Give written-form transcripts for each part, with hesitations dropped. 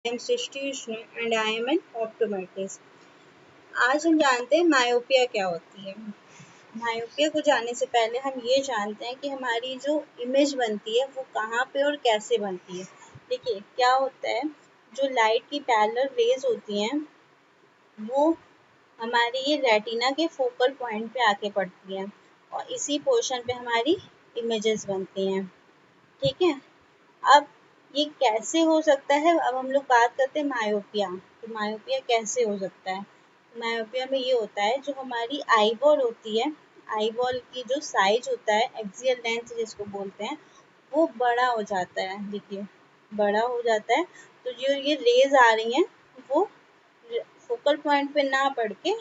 Srishti Vishnu and I am N optometrist. आज हम जानते हैं मायोपिया क्या होती है। मायोपिया को जानने से पहले हम ये जानते हैं कि हमारी जो इमेज बनती है वो कहाँ पे और कैसे बनती है। देखिए क्या होता है, जो लाइट की पैरेलल रेज होती हैं वो हमारी ये रेटिना के फोकल पॉइंट पे आके पड़ती हैं और इसी पोर्शन पे हमारी इमेजेस बनती हैं। ठीक है, अब ये कैसे हो सकता है, अब हम लोग बात करते हैं मायोपिया। तो मायोपिया कैसे हो सकता है? मायोपिया में ये होता है, जो हमारी आई बॉल होती है, आई बॉल की जो साइज होता है, एक्सियल लेंथ जिसको बोलते हैं, वो बड़ा हो जाता है। देखिए बड़ा हो जाता है, तो जो ये रेज आ रही हैं वो फोकल पॉइंट पे ना पड़ के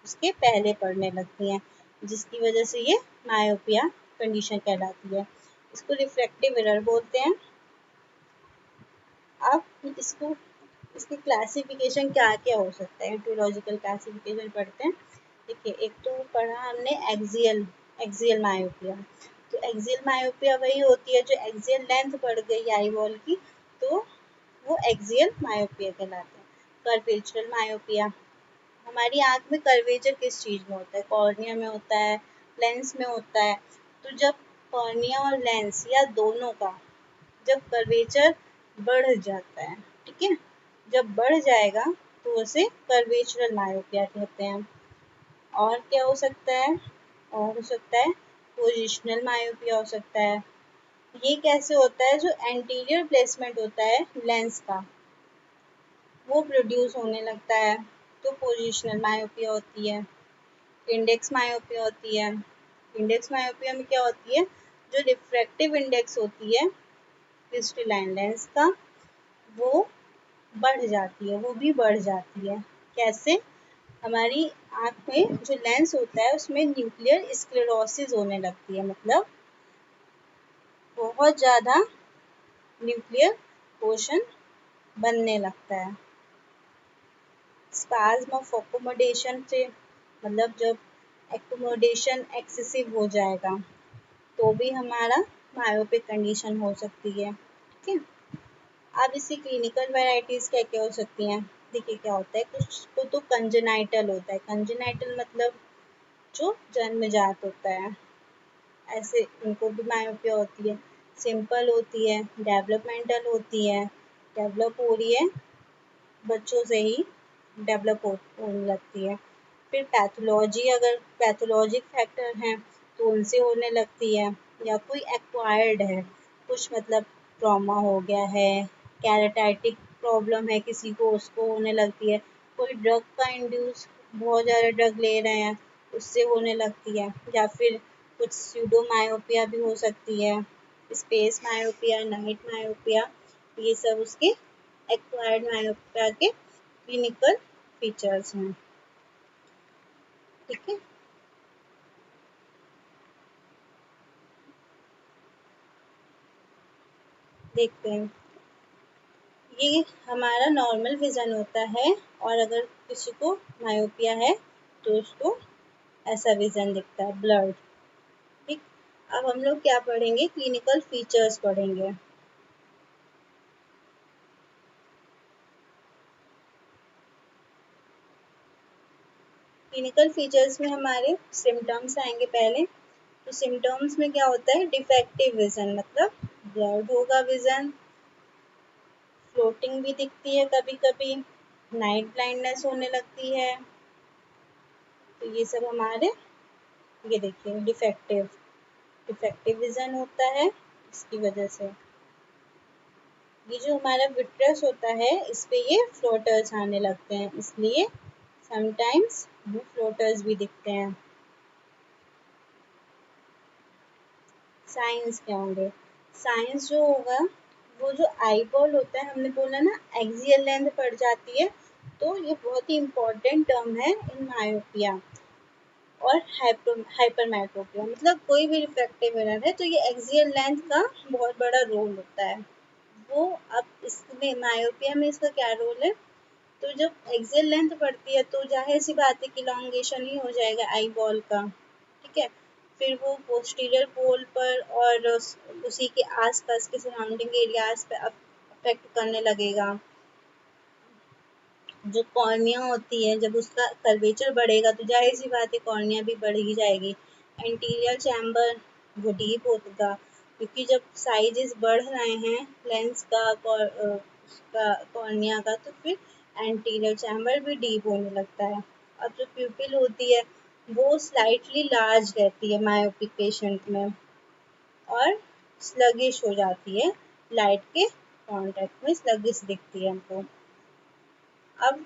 उसके पहले पड़ने लगती हैं, जिसकी वजह से ये मायोपिया कंडीशन कहलाती है। इसको रिफ्रैक्टिव एरर बोलते हैं। अब इसकी क्लासिफिकेशन क्या क्या हो सकता है, एटियोलॉजिकल क्लासिफिकेशन पढ़ते हैं। देखिए एक तो पढ़ा हमने एक्सियल मायोपिया। तो एक्सियल मायोपिया वही होती है जो एक्सियल लेंथ बढ़ गई आई बॉल की, तो वो एक्सियल मायोपिया कहलाता है। कर्वेचरल मायोपिया, हमारी आँख में कर्वेचर किस चीज़ में होता है? कॉर्निया में होता है, लेंस में होता है। तो जब कॉर्निया और लेंस या दोनों का जब कर्वेचर बढ़ जाता है, ठीक है, जब बढ़ जाएगा तो उसे कर्वेचरल मायोपिया कहते हैं। और क्या हो सकता है? और हो सकता है पोजिशनल मायोपिया हो सकता है। ये कैसे होता है? जो एंटीरियर प्लेसमेंट होता है लेंस का वो प्रोड्यूस होने लगता है, तो पोजिशनल मायोपिया होती है। इंडेक्स मायोपिया होती है। इंडेक्स मायोपिया में क्या होती है? जो रिफ्रैक्टिव इंडेक्स होती है क्रिस्टलाइन लेंस का वो बढ़ जाती है, वो भी बढ़ जाती है। कैसे? हमारी आँख में जो लेंस होता है उसमें न्यूक्लियर स्क्लेरोसिस होने लगती है, मतलब बहुत ज़्यादा न्यूक्लियर पोर्शन बनने लगता है। स्पाज्म ऑफ अकोमोडेशन से, मतलब जब एकोमोडेशन एक्सेसिव हो जाएगा तो भी हमारा मायोपिक कंडीशन हो सकती है। ठीक है, अब इसकी क्लिनिकल वैरायटीज़ क्या क्या हो सकती हैं? देखिए क्या होता है, कुछ को तो कंजेनाइटल होता है। कंजेनाइटल मतलब जो जन्मजात होता है, ऐसे उनको भी मायोपिया होती है। सिंपल होती है, डेवलपमेंटल होती है, डेवलप हो रही है, बच्चों से ही डेवलप होने लगती है। फिर पैथोलॉजी, अगर पैथोलॉजिक फैक्टर हैं तो उनसे होने लगती है, या कोई एक्वायर्ड है, कुछ मतलब ट्रॉमा हो गया है, कैराटाइटिक प्रॉब्लम है किसी को, उसको होने लगती है। कोई ड्रग का इंड्यूस, बहुत ज़्यादा ड्रग ले रहे हैं उससे होने लगती है। या फिर कुछ स्यूडो मायोपिया भी हो सकती है, स्पेस मायोपिया, नाइट मायोपिया, ये सब उसके एक्वायर्ड मायोपिया के क्लिनिकल फीचर्स हैं। ठीक है, देखते हैं। ये हमारा नॉर्मल विज़न होता है, और अगर किसी को मायोपिया है तो उसको ऐसा विज़न दिखता है, ब्लर्ड। ठीक, अब हम लोग क्या पढ़ेंगे? क्लिनिकल फीचर्स पढ़ेंगे। क्लिनिकल फीचर्स में हमारे सिम्टम्स आएंगे पहले। तो सिम्टम्स में क्या होता है? डिफेक्टिव विज़न, मतलब ब्लर्ड होगा विज़न, फ्लोटिंग भी दिखती है कभी कभी, नाइट ब्लाइंडनेस होने लगती है। तो ये सब हमारे, ये देखिए डिफेक्टिव डिफेक्टिव विज़न होता है इसकी वजह से। ये जो हमारा विट्रस होता है इस पे ये फ्लोटर्स आने लगते हैं, इसलिए समटाइम्स वो फ्लोटर्स भी दिखते हैं। साइंस क्या होंगे? साइंस जो होगा, वो जो आई बॉल होता है, हमने बोला ना एक्सियल लेंथ बढ़ जाती है, तो ये बहुत ही इम्पोर्टेंट टर्म है इन मायोपिया और हाइपरमेट्रोपिया। मतलब कोई भी रिफ्रैक्टिव एरर है तो ये एक्सियल लेंथ का बहुत बड़ा रोल होता है। वो, अब इसमें मायोपिया में इसका क्या रोल है? तो जब एक्सियल लेंथ बढ़ती है तो जाहिर सी बात है कि इलॉन्गेशन ही हो जाएगा आई बॉल का। ठीक है, फिर वो पोस्टीरियर पोल पर और उसी के आसपास के सराउंडिंग एरियाज पे अफेक्ट करने लगेगा। जो कॉर्निया होती है, जब उसका कर्वेचर बढ़ेगा तो जाहिर सी बात है कॉर्निया भी बढ़ ही जाएगी। एंटीरियर चैम्बर वो डीप होगा, क्योंकि जब साइजेस बढ़ रहे हैं लेंस का कॉर्निया का, तो फिर एंटीरियर चैम्बर भी डीप होने लगता है। और जो प्यूपिल होती है वो स्लाइटली लार्ज रहती है मायोपिक पेशेंट में, और स्लगिश हो जाती है, लाइट के कांटेक्ट में स्लगिश दिखती है हमको। अब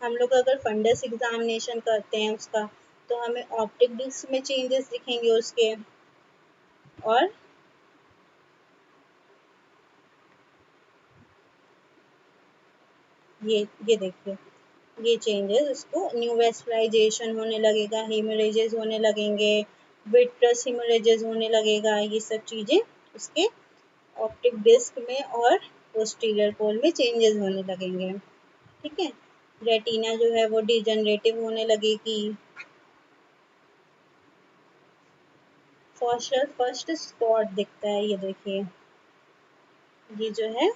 हम लोग अगर फंडस एग्जामिनेशन करते हैं उसका, तो हमें ऑप्टिक डिस्क में चेंजेस दिखेंगे उसके। और ये देखिए, ये चेंजेस उसको न्यू वेस्टलाइजेशन होने लगेगा, हेमोरेजेस होने लगेंगे, विट्रस हेमोरेजेस होने लगेगा, ये सब चीज़ें उसके ऑप्टिक डिस्क में और पोस्टीरियर पोल में चेंजेस होने लगेंगे। ठीक है, रेटिना जो है वो डिजनरेटिव होने लगेगी। फर्स्ट स्पॉट दिखता है, ये देखिए, ये जो है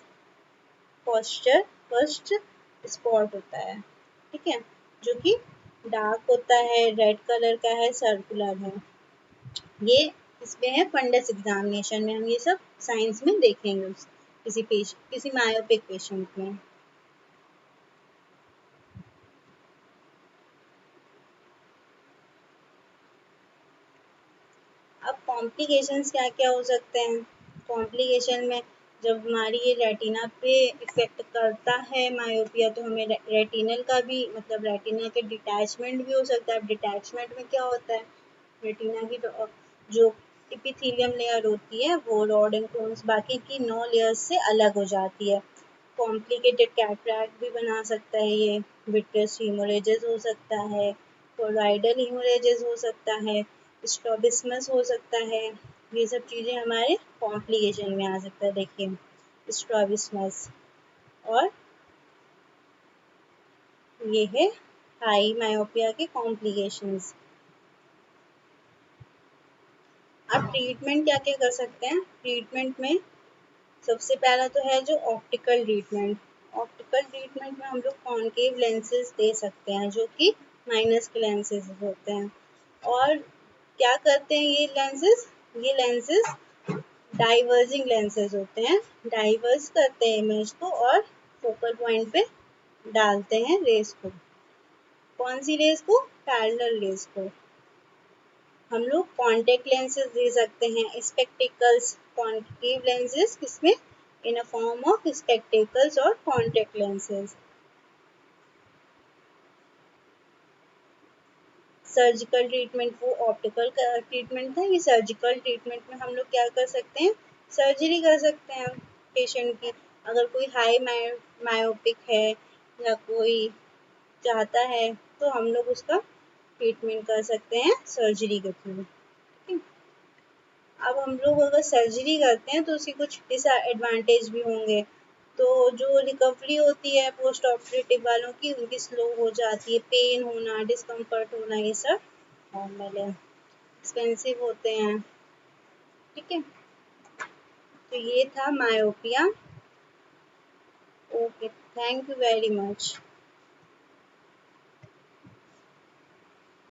फर्स्ट स्पॉट होता है। ठीक है, जो कि डार्क होता है, रेड कलर का है, सर्कुलर है। ये इसमें है फंडस एग्जामिनेशन में, हम ये सब साइंस में देखेंगे किसी मायोपिक पेशेंट में। अब कॉम्प्लिकेशंस क्या क्या हो सकते हैं? कॉम्प्लिकेशन में जब हमारी ये रेटिना पे इफेक्ट करता है मायोपिया, तो हमें रेटिनल का भी मतलब रेटिना के डिटैचमेंट भी हो सकता है। डिटैचमेंट में क्या होता है, रेटिना की जो एपिथेलियम लेयर होती है वो रॉड एंड कोन्स बाकी की 9 लेयर्स से अलग हो जाती है। कॉम्प्लिकेटेड कैटरैक्ट भी बना सकता है ये, विट्रियस हीमोरेजेस हो सकता है, कोराइडल हीमोरेजेस हो सकता है, स्ट्रॉबिस्मस हो सकता है। ये सब चीज़ें हमारे कॉम्प्लिकेशन में आ सकता है। देखिए स्ट्रॉबिस्मस, और ये है हाई मायोपिया के कॉम्प्लिकेशंस। अब ट्रीटमेंट क्या क्या कर सकते हैं? ट्रीटमेंट में सबसे पहला तो है जो ऑप्टिकल ट्रीटमेंट। ऑप्टिकल ट्रीटमेंट में हम लोग कॉन्केव लेंसेज दे सकते हैं, जो कि माइनस के लेंसेज होते हैं। और क्या करते हैं ये लेंसेज डाइवर्जिंग लेंसेज होते हैं, डाइवर्स करते हैं इमेज को और फोकल पॉइंट पे डालते हैं रेस को। कौन सी रेस को? पैरेलल रेस को। हम लोग कॉन्टेक्ट लेंसेज दे सकते हैं, स्पेक्टिकल्स, कॉन्केव लेंसेज किसमें? इन अ फॉर्म ऑफ स्पेक्टिकल्स और कॉन्टेक्ट लेंसेज। सर्जिकल ट्रीटमेंट वो ऑप्टिकल का ट्रीटमेंट था, ये सर्जिकल ट्रीटमेंट में हम लोग क्या कर सकते हैं? सर्जरी कर सकते हैं पेशेंट की। अगर कोई हाई मायोपिक है या कोई चाहता है, तो हम लोग उसका ट्रीटमेंट कर सकते हैं सर्जरी के थ्रू। अब हम लोग अगर सर्जरी करते हैं तो उसके कुछ डिसएडवांटेज भी होंगे। तो जो रिकवरी होती है पोस्ट ऑपरेटिव वालों की, उनकी स्लो हो जाती है, पेन होना, डिस्कम्फर्ट होना, ये सब नॉर्मल है। एक्सपेंसिव होते हैं। ठीक है, तो ये था myopia. Okay, thank you very much.